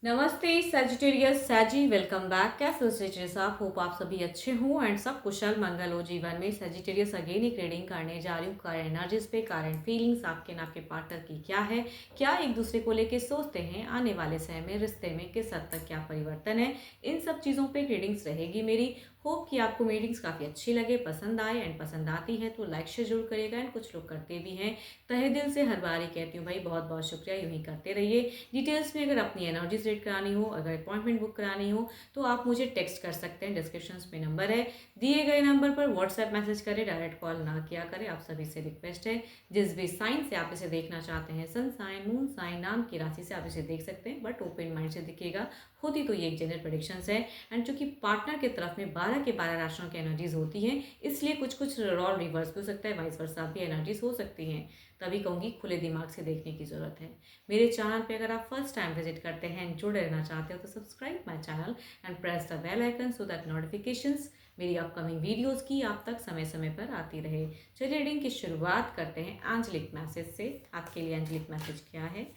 नमस्ते Sagittarius सैजी, welcome back. कैसे हो सजिटेरियस आप? होप आप सभी अच्छे हो एंड सब कुशल मंगल हो जीवन में। सजिटेरियस अगेन एक रीडिंग करने जा रही हूँ करंट एनर्जीज पे, करंट फीलिंग्स आपके ना आपके पार्टनर की क्या है, क्या एक दूसरे को लेके सोचते हैं, आने वाले समय में रिश्ते में किस हद तक क्या परिवर्तन है, इन सब चीज़ों पे रीडिंग्स रहेगी मेरी। होप कि आपको रीडिंग्स काफ़ी अच्छी लगे, पसंद आए एंड पसंद आती है तो लाइक शेयर जरूर करिएगा एंड कुछ लोग करते भी हैं। तहे दिल से हर बार ही कहती हूँ भाई बहुत बहुत शुक्रिया, यूँ ही करते रहिए। डिटेल्स में अगर अपनी एनर्जीज रीड करानी हो, अगर अपॉइंटमेंट बुक करानी हो तो आप मुझे टेक्स्ट कर सकते हैं। डिस्क्रिप्शन में नंबर है, दिए गए नंबर पर व्हाट्सएप मैसेज करें, डायरेक्ट कॉल ना किया करें। आप सभी से रिक्वेस्ट है, जिस भी साइन से आप इसे देखना चाहते हैं, सन साइन, मून साइन, नाम की राशि से आप इसे देख सकते हैं, बट ओपन माइंड से दिखेगा। होती तो ये एक जनरल प्रेडिक्शन है एंड चूंकि पार्टनर के तरफ में 12 के 12 राशियों की एनर्जीज होती हैं, इसलिए कुछ कुछ रोल रिवर्स भी हो सकता है, वाइस वर्सा भी एनर्जीज हो सकती हैं। तभी कहूँगी खुले दिमाग से देखने की ज़रूरत है। मेरे चैनल पे अगर आप फर्स्ट टाइम विजिट करते हैं एंड जुड़े रहना चाहते हो तो subscribe my channel and press the bell icon so that notifications मेरी अपकमिंग वीडियोस की आप तक समय समय पर आती रहे। चलिए रीडिंग की शुरुआत करते हैं एंजेलिक मैसेज से। आपके लिए एंजेलिक मैसेज क्या है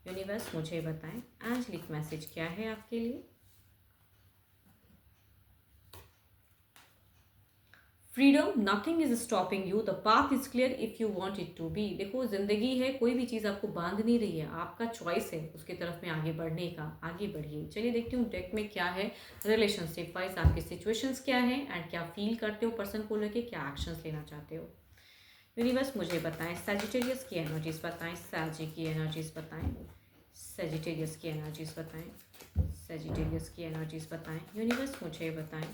यूनिवर्स, मुझे बताएं एंजेलिक मैसेज क्या है आपके लिए। Freedom, nothing is stopping you, the path is clear if you want it to be. देखो जिंदगी है, कोई भी चीज़ आपको बांध नहीं रही है, आपका चॉइस है उसकी तरफ में आगे बढ़ने का, आगे बढ़िए। चलिए देखती हूँ डेक में क्या है। रिलेशनशिप वाइज आपकी सिचुएशंस क्या है एंड क्या फील करते हो पर्सन को लेके, क्या एक्शंस लेना चाहते हो। यूनिवर्स मुझे बताएं, सजिटेरियस की एनर्जीज बताएं, सैजी की एनर्जीज बताएं, सजिटेरियस की एनर्जीज बताएं, सजिटेरियस की एनर्जीज बताएं। यूनिवर्स मुझे बताएं।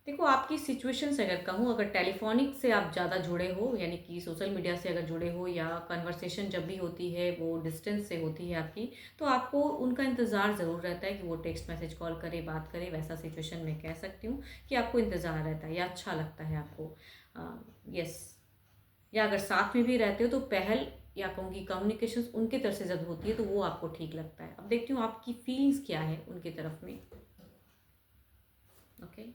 देखो आपकी सिचुएशन से अगर कहूँ, अगर टेलीफोनिक से आप ज़्यादा जुड़े हो, यानी कि सोशल मीडिया से अगर जुड़े हो, या कन्वर्सेशन जब भी होती है वो डिस्टेंस से होती है आपकी, तो आपको उनका इंतज़ार ज़रूर रहता है कि वो टेक्स्ट मैसेज कॉल करे, बात करे। वैसा सिचुएशन में कह सकती हूँ कि आपको इंतज़ार रहता है या अच्छा लगता है आपको। यस। या अगर साथ में भी रहते हो तो पहल या कहूँगी कम्युनिकेशन उनकी तरफ से जब होती है तो वो आपको ठीक लगता है। अब देखती हूँ आपकी फीलिंग्स क्या है उनकी तरफ में। ओके।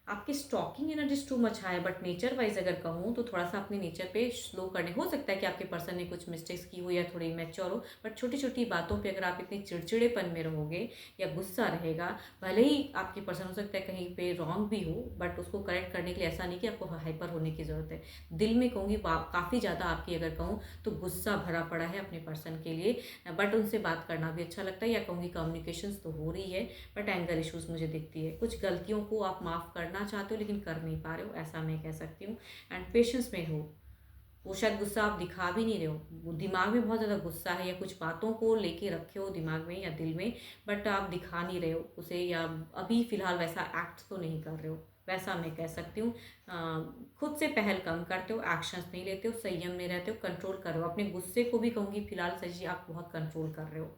आपकी stocking energy too much high, but nature wise अगर कहूँ तो थोड़ा सा अपने नेचर पे स्लो करने। हो सकता है कि आपके पर्सन ने कुछ मिस्टेक्स की हो या थोड़ी मैच्योर हो, बट छोटी छोटी बातों पे अगर आप इतने चिड़चिड़ेपन में रहोगे या गुस्सा रहेगा, भले ही आपके पर्सन हो सकता है कहीं पे रॉन्ग भी हो, बट उसको करेक्ट करने के लिए ऐसा नहीं कि आपको हाइपर होने की ज़रूरत है। दिल में कहूँगी काफ़ी ज़्यादा आपकी अगर कहूँ तो गुस्सा भरा पड़ा है अपने पर्सन के लिए, बट उनसे बात करना भी अच्छा लगता है, या कहूँगी कम्युनिकेशन तो हो रही है, बट एंगर इश्यूज मुझे दिखती है। कुछ गलतियों को आप माफ़ करना चाहते हो लेकिन कर नहीं पा रहे हो, ऐसा मैं कह सकती हूँ। एंड पेशेंस में हो, वो शायद गुस्सा आप दिखा भी नहीं रहे हो, वो दिमाग में बहुत ज़्यादा गुस्सा है या कुछ बातों को लेके रखे हो दिमाग में या दिल में, बट आप दिखा नहीं रहे हो उसे, या अभी फ़िलहाल वैसा एक्ट तो नहीं कर रहे हो, वैसा मैं कह सकती हूँ। खुद से पहल कम करते हो, एक्शंस नहीं लेते हो, संयम में रहते हो, कंट्रोल कर रहे हो अपने गुस्से को भी। कहूँगी फिलहाल सही आप बहुत कंट्रोल कर रहे हो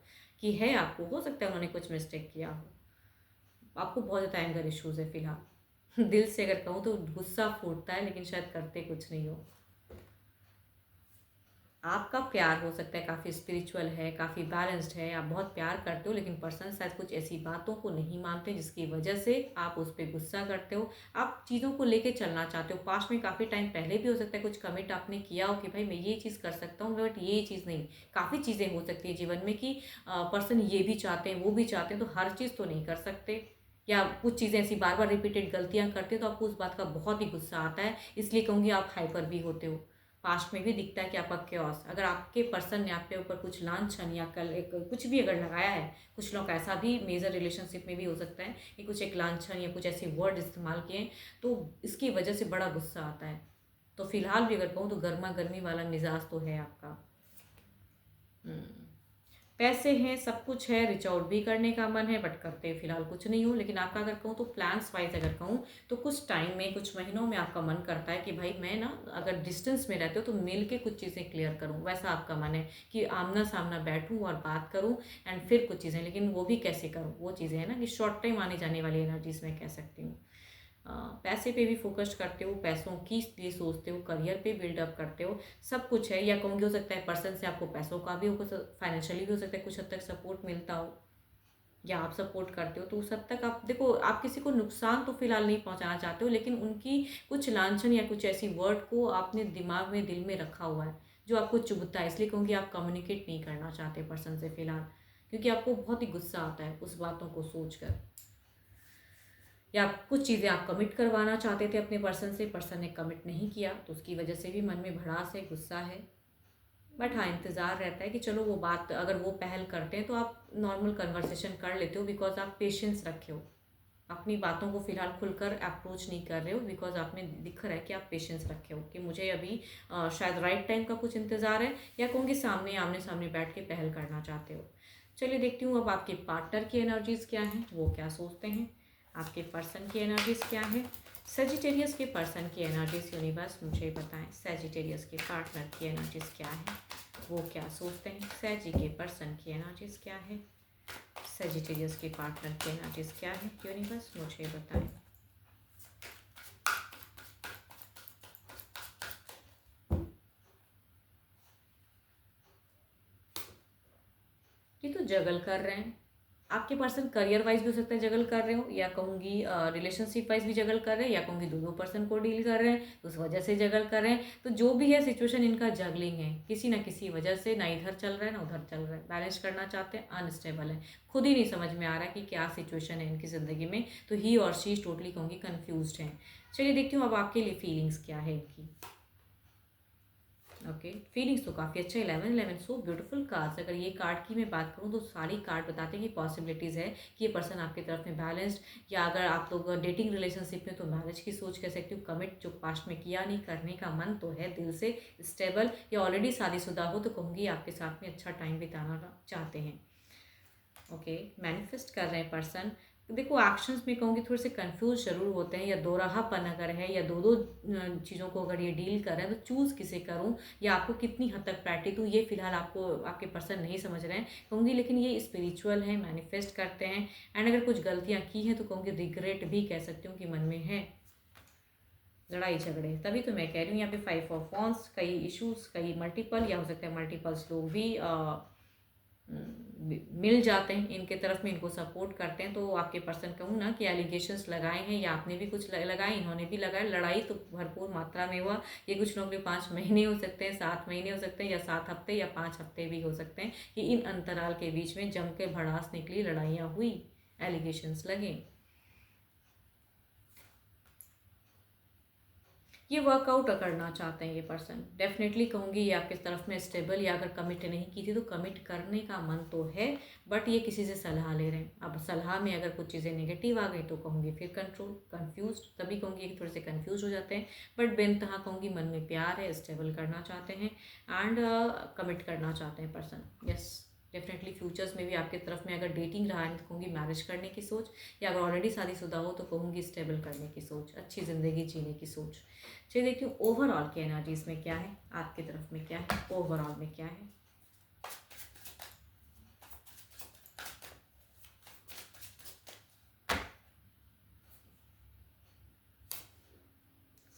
कि है आपको, हो सकता है उन्होंने कुछ मिस्टेक किया हो, आपको बहुत ज़्यादा एंगर इश्यूज है फिलहाल। दिल से अगर कहूँ तो गुस्सा फूटता है लेकिन शायद करते कुछ नहीं हो। आपका प्यार हो सकता है काफ़ी स्पिरिचुअल है, काफ़ी बैलेंस्ड है, आप बहुत प्यार करते हो, लेकिन पर्सन शायद कुछ ऐसी बातों को नहीं मानते जिसकी वजह से आप उस पर गुस्सा करते हो। आप चीज़ों को लेके चलना चाहते हो, पास्ट में काफ़ी टाइम पहले भी हो सकता है कुछ कमिट आपने किया हो कि भाई मैं ये चीज़ कर सकता हूँ, बट ये चीज़ नहीं। काफ़ी चीज़ें हो सकती है जीवन में कि पर्सन ये भी चाहते हैं वो भी चाहते हैं, तो हर चीज़ तो नहीं कर सकते, या कुछ चीज़ें ऐसी बार बार रिपीटेड गलतियां करते हो तो आपको उस बात का बहुत ही गुस्सा आता है, इसलिए कहूँगी आप हाइपर भी होते हो। पास्ट में भी दिखता है कि आपका क्योस, अगर आपके पर्सन ने आपके ऊपर कुछ लांछन या कल एक कुछ भी अगर लगाया है, कुछ लोग ऐसा भी मेजर रिलेशनशिप में भी हो सकता है कि कुछ एक लांछन या कुछ ऐसे वर्ड इस्तेमाल किए हैं, तो इसकी वजह से बड़ा गुस्सा आता है। तो फिलहाल भी अगर कहूँ तो गर्मा गर्मी वाला मिजाज तो है आपका। हम्म। पैसे हैं, सब कुछ है, रिच आउट भी करने का मन है, बट करते फिलहाल कुछ नहीं हो। लेकिन आपका अगर कहूँ तो प्लान्स वाइज अगर कहूँ तो कुछ टाइम में, कुछ महीनों में आपका मन करता है कि भाई मैं ना, अगर डिस्टेंस में रहते हो तो मिल के कुछ चीज़ें क्लियर करूँ, वैसा आपका मन है कि आमना सामना बैठूँ और बात करूँ एंड फिर कुछ चीज़ें। लेकिन वो भी कैसे करूँ, वो चीज़ें हैं ना कि शॉर्ट टाइम आने जाने वाली एनर्जीज में कह सकती हूँ। पैसे पे भी फोकस करते हो, पैसों की लिए सोचते हो, करियर पे बिल्डअप करते हो, सब कुछ है। या कहूँगी हो सकता है पर्सन से आपको पैसों का भी हो, फाइनेंशियली भी हो सकता है कुछ हद तक सपोर्ट मिलता हो। या आप सपोर्ट करते हो, तो उस हद तक आप देखो, आप किसी को नुकसान तो फिलहाल नहीं पहुंचाना चाहते हो, लेकिन उनकी कुछ लांछन या कुछ ऐसी वर्ड को आपने दिमाग में, दिल में रखा हुआ है जो आपको चुभता है। इसलिए कहूँगी आप कम्युनिकेट नहीं करना चाहते पर्सन से फिलहाल, क्योंकि आपको बहुत ही गुस्सा आता है उस बातों को सोचकर। या कुछ चीज़ें आप कमिट करवाना चाहते थे अपने पर्सन से, पर्सन ने कमिट नहीं किया, तो उसकी वजह से भी मन में भड़ास है, गुस्सा है। बट हाँ, इंतज़ार रहता है कि चलो वो बात, अगर वो पहल करते हैं तो आप नॉर्मल कन्वर्सेशन कर लेते हो, बिकॉज आप पेशेंस रखे हो। अपनी बातों को फिलहाल खुलकर अप्रोच नहीं कर रहे हो, बिकॉज आप में दिख रहा है कि आप पेशेंस रखे हो कि मुझे अभी शायद राइट टाइम का कुछ इंतज़ार है, या कहूँगी सामने आमने सामने बैठ के पहल करना चाहते हो। चलिए देखती हूँ अब आपके पार्टनर की एनर्जीज़ क्या हैं, वो क्या सोचते हैं। आपके पर्सन की एनर्जीज़ क्या है, सेजिटेरियस के पर्सन की एनर्जीज यूनिवर्स मुझे बताएं। सेजिटेरियस के पार्टनर की एनर्जीज़ क्या है, वो क्या सोचते हैं। सेजी के पर्सन की एनर्जीज़ क्या है, सेजिटेरियस के पार्टनर की एनर्जीज़ क्या है, यूनिवर्स मुझे बताएं। ये तो जगल कर रहे हैं। आपके पर्सन करियर वाइज भी हो सकता है जगल कर रहे हो, या कहूँगी रिलेशनशिप वाइज भी जगल कर रहे हैं, या कहूँगी दो पर्सन को डील कर रहे हैं उस वजह से जगल कर रहे हैं। तो जो भी है सिचुएशन, इनका जगलिंग है किसी ना किसी वजह से, ना इधर चल रहा है ना उधर चल रहा है। बैलेंस करना चाहते हैं, अनस्टेबल है, खुद ही नहीं समझ में आ रहा है कि क्या सिचुएशन है इनकी ज़िंदगी में। तो ही और शी टोटली कहूँगी कन्फ्यूज है। चलिए देखती हूँ अब आपके लिए फीलिंग्स क्या है इनकी। ओके, फीलिंग्स तो काफ़ी अच्छा, 11 सो ब्यूटीफुल कार्ड्स। अगर ये कार्ड की मैं बात करूँ तो सारी कार्ड बताते हैं कि पॉसिबिलिटीज़ है कि ये पर्सन आपकी तरफ में बैलेंस्ड, या अगर आप लोग डेटिंग रिलेशनशिप में तो मैरिज की सोच कह सकते हो। कमिट जो पास्ट में किया नहीं, करने का मन तो है दिल से, स्टेबल, या ऑलरेडी शादीशुदा हो तो कहूँगी आपके साथ में अच्छा टाइम बिताना चाहते हैं। ओके, मैनिफेस्ट कर रहे हैं पर्सन। देखो एक्शंस में कहूँगी थोड़े से कंफ्यूज जरूर होते हैं, या दो राहापन अगर है, या दो चीज़ों को अगर ये डील कर रहे हैं तो चूज़ किसे करूँ, या आपको कितनी हद तक प्रायोरिटी दूँ, ये फिलहाल आपको आपके पर्सन नहीं समझ रहे हैं कहूँगी। लेकिन ये स्पिरिचुअल है, मैनिफेस्ट करते हैं। एंड अगर कुछ गलतियाँ की हैं तो कहूँगी रिग्रेट भी कह सकती हूँ कि मन में है, लड़ाई झगड़े। तभी तो मैं कह रही हूँ यहाँ पे 5 ऑफ वॉन्ड्स, कई इश्यूज, कई मल्टीपल, या हो सकता है मल्टीपल्स लोग भी मिल जाते हैं इनके तरफ में, इनको सपोर्ट करते हैं। तो आपके पर्सन कहूँ ना कि एलिगेशंस लगाए हैं, या आपने भी कुछ लगाए, इन्होंने भी लगाए। लड़ाई तो भरपूर मात्रा में हुआ। ये कुछ लोग भी 5 महीने हो सकते हैं, 7 महीने हो सकते हैं, या 7 हफ्ते, या 5 हफ्ते भी हो सकते हैं कि इन अंतराल के बीच में जम के भड़ास निकली, लड़ाइयाँ हुई, एलिगेशंस लगे। ये वर्कआउट करना चाहते हैं ये पर्सन, डेफिनेटली कहूँगी ये आपकी तरफ में स्टेबल, या अगर कमिट नहीं की थी तो कमिट करने का मन तो है, बट ये किसी से सलाह ले रहे हैं। अब सलाह में अगर कुछ चीज़ें नेगेटिव आ गई तो कहूँगी फिर कंट्रोल, कंफ्यूज, तभी कहूँगी कि थोड़े से कंफ्यूज हो जाते हैं। बट बेनतहा कहूँगी मन में प्यार है, स्टेबल करना चाहते हैं, एंड कमिट करना चाहते हैं पर्सन। यस, डेफिनेटली फ्यूचर्स में भी आपकी तरफ में अगर डेटिंग रहा है तो कहूँगी मैरिज करने की सोच, या अगर ऑलरेडी शादीशुदा हो तो कहूँगी स्टेबल करने की सोच, अच्छी ज़िंदगी जीने की सोच। चलिए देखती हूँ ओवरऑल की एनर्जीज में क्या है, आपकी तरफ में क्या है, ओवरऑल में क्या है।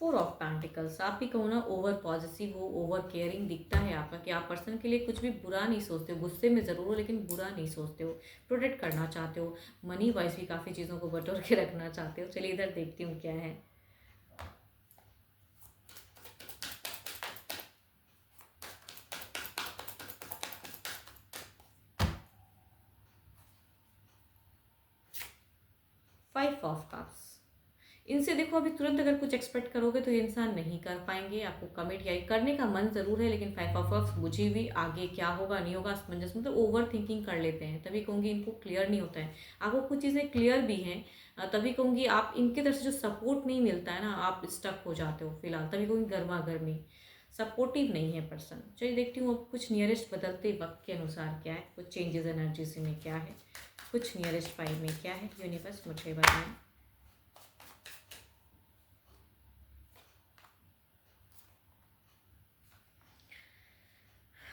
फोर ऑफ पेंटिकल्स, आप भी कहो ना ओवर पॉजिटिव हो, ओवर केयरिंग दिखता है आपका, कि आप पर्सन के लिए कुछ भी बुरा नहीं सोचते हो, गुस्से में ज़रूर हो लेकिन बुरा नहीं सोचते हो, प्रोटेक्ट करना चाहते हो, मनी वाइज भी काफ़ी चीज़ों को बटोर के रखना चाहते हो। चलिए इधर देखती हूँ क्या है। फाइव ऑफ कप्स, इनसे देखो अभी तुरंत अगर कुछ एक्सपेक्ट करोगे तो ये इंसान नहीं कर पाएंगे। आपको कमिट या करने का मन ज़रूर है, लेकिन 5 ऑफ कप्स बुझी हुई, आगे क्या होगा नहीं होगा असमंजस, मतलब ओवर थिंकिंग कर लेते हैं। तभी कहूँगी इनको क्लियर नहीं होता है। आपको कुछ चीज़ें क्लियर भी हैं, तभी कहूँगी आप इनकी तरफ से जो सपोर्ट नहीं मिलता है ना, आप स्टक हो जाते हो फिलहाल। तभी कहूँगी गर्मा गर्मी, सपोर्टिव नहीं है पर्सन। चलिए देखती हूँ अब कुछ नियरेस्ट बदलते वक्त के अनुसार क्या है, कुछ चेंजेस एनर्जीज में क्या है, कुछ नियरेस्ट 5 में क्या है, यूनिवर्स मुझे बताएं।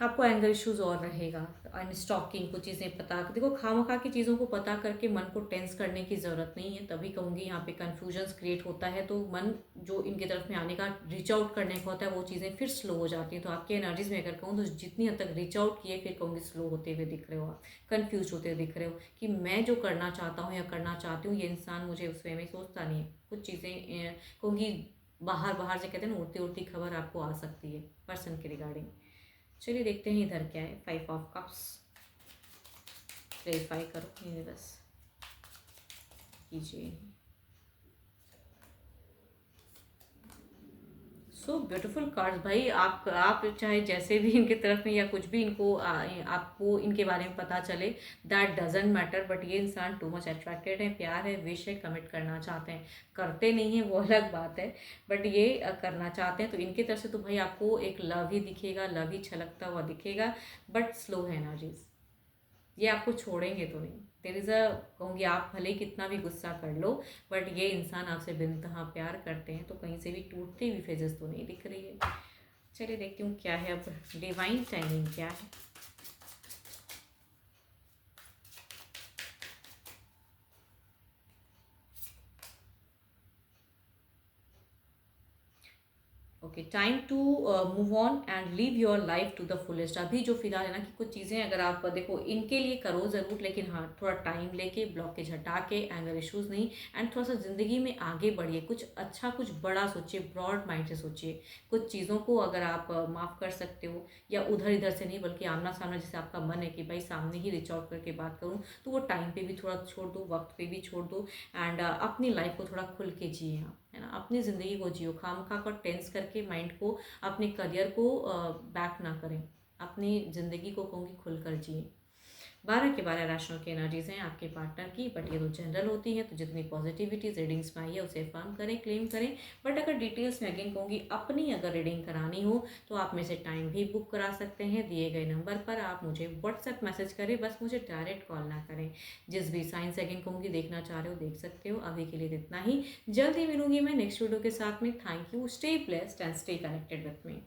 आपको एंगर इश्यूज और रहेगा। एंड स्टॉकिंग कुछ चीज़ें पता देखो, खामखा की चीज़ों को पता करके मन को टेंस करने की ज़रूरत नहीं है, तभी कहूँगी यहाँ पे कन्फ्यूजन्स क्रिएट होता है, तो मन जो इनकी तरफ में आने का, रीच आउट करने का होता है, वो चीज़ें फिर स्लो हो जाती हैं। तो आपकी एनर्जीज में अगर कहूँ तो जितनी हद तक रीच आउट किए, फिर कहूँगी स्लो होते हुए दिख रहे हो आप, कन्फ्यूज होते हुए दिख रहे हो कि मैं जो करना चाहता हूँ या करना चाहती हूँ, ये इंसान मुझे उस वे में सोचता नहीं है। कुछ चीज़ें कहूँगी बाहर बाहर से कहते हैं ना, उड़ती उड़ती खबर आपको आ सकती है पर्सन के रिगार्डिंग। चलिए देखते हैं इधर क्या है। 5 ऑफ कप्स, क्लेरिफाई करो यूनिवर्स, कीजिए। सो ब्यूटीफुल कार्ड्स भाई। आप चाहे जैसे भी इनके तरफ में या कुछ भी इनको आपको इनके बारे में पता चले, दैट डजेंट मैटर, बट ये इंसान टू मच अट्रैक्टेड है, प्यार है, विश है, कमिट करना चाहते हैं। करते नहीं हैं वो अलग बात है, बट ये करना चाहते हैं। तो इनके तरफ से तो भाई आपको एक लव ही दिखेगा, लव ही छलकता हुआ दिखेगा, बट स्लो है एनर्जीज। ये आपको छोड़ेंगे तो नहीं। देर इज़ अ, कहूँगी आप भले ही कितना भी गुस्सा कर लो, बट ये इंसान आपसे बेइंतहा प्यार करते हैं, तो कहीं से भी टूटती हुई फेजेस तो नहीं दिख रही है। चलिए देखती हूँ क्या है अब डिवाइन टाइमिंग क्या है। Okay, time to move on and live your life to the fullest. अभी जो फिलहाल है ना, कि कुछ चीज़ें अगर आप देखो इनके लिए करो ज़रूर, लेकिन हाँ थोड़ा टाइम लेके, ब्लॉकेज हटा के, एंगर इश्यूज नहीं, एंड थोड़ा सा ज़िंदगी में आगे बढ़िए, कुछ अच्छा कुछ बड़ा सोचिए, ब्रॉड माइंड से सोचिए। कुछ चीज़ों को अगर आप माफ़ कर सकते हो, या उधर इधर से नहीं बल्कि आमना सामना, जैसे आपका मन है कि भाई सामने ही रीच आउट करके बात करूँ, तो वो टाइम पे भी थोड़ा छोड़ दो, वक्त पे भी छोड़ दो, एंड अपनी लाइफ को थोड़ा खुल के जिए आप, है ना। अपनी ज़िंदगी को जियो, खामखा कर टेंस करके माइंड को, अपने करियर को बैक ना करें। अपनी ज़िंदगी को कहूँगी खुलकर जिए। 12 के 12 राशियों की एनर्जीज हैं आपके पार्टनर की, बट ये तो जनरल होती है, तो जितनी पॉजिटिविटी रीडिंग्स में आई है उसे फर्म करें, क्लेम करें। बट अगर डिटेल्स में अगेन कहूँगी, अपनी अगर रीडिंग करानी हो, तो आप में से टाइम भी बुक करा सकते हैं दिए गए नंबर पर। आप मुझे व्हाट्सएप मैसेज करें, बस मुझे डायरेक्ट कॉल ना करें। जिस भी साइंस अगेन कहूँगी देखना चाह रहे हो देख सकते हो। अभी के लिए इतना ही, जल्द ही मिलूंगी मैं नेक्स्ट वीडियो के साथ में। Thank you, stay blessed and stay connected with me.